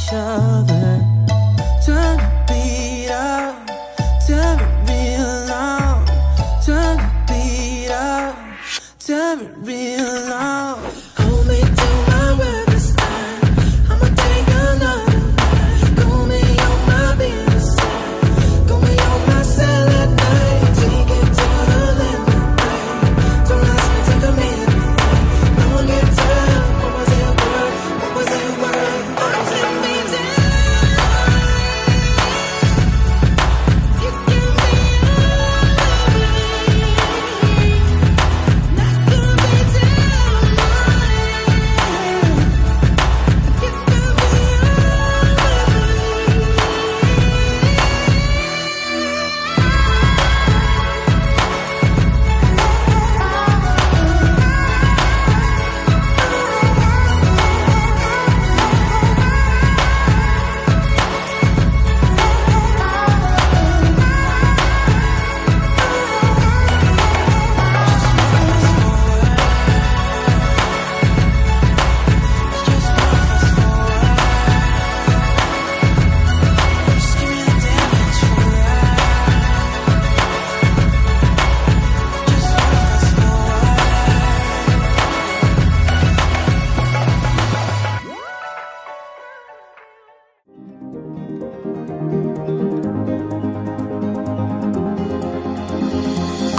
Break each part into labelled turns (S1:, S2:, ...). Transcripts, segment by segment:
S1: each other. Turn the beat up, turn it real loud. Turn the beat up, turn it real loud. Hold me to my word this time. I'ma take another ride. Go me on my business side. Go me on my cell at night. Take it to the limit, babe. Don't ask me to commit. No one can tell. What was it worth? What was it worth? What was it mean? You can be not gonna be down mine. You can be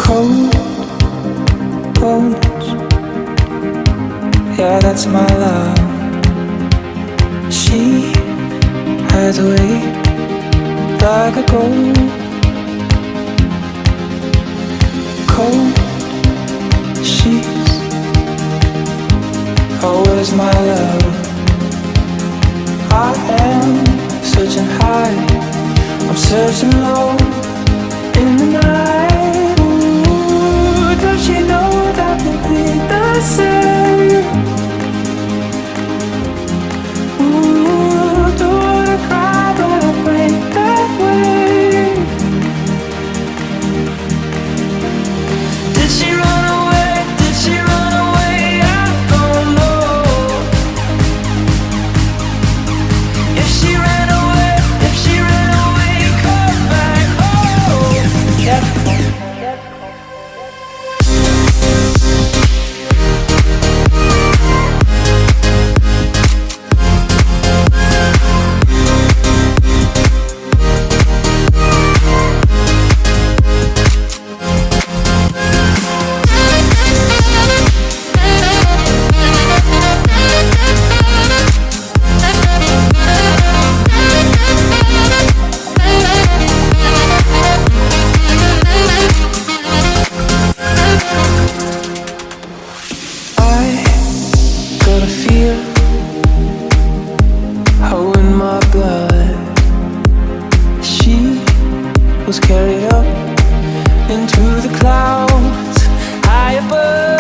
S1: cold bones. Yeah, that's my love. She has a way like a gold. Cold sheets. Oh, where's my love? I am searching high, I'm searching low in the night. Ooh, does she know that we'll be the same? Ooh, don't wanna cry, but I break that way. Did she run away? Did she run away? I don't know. If she ran away, come back home. Yeah. Was carried up into the clouds high above.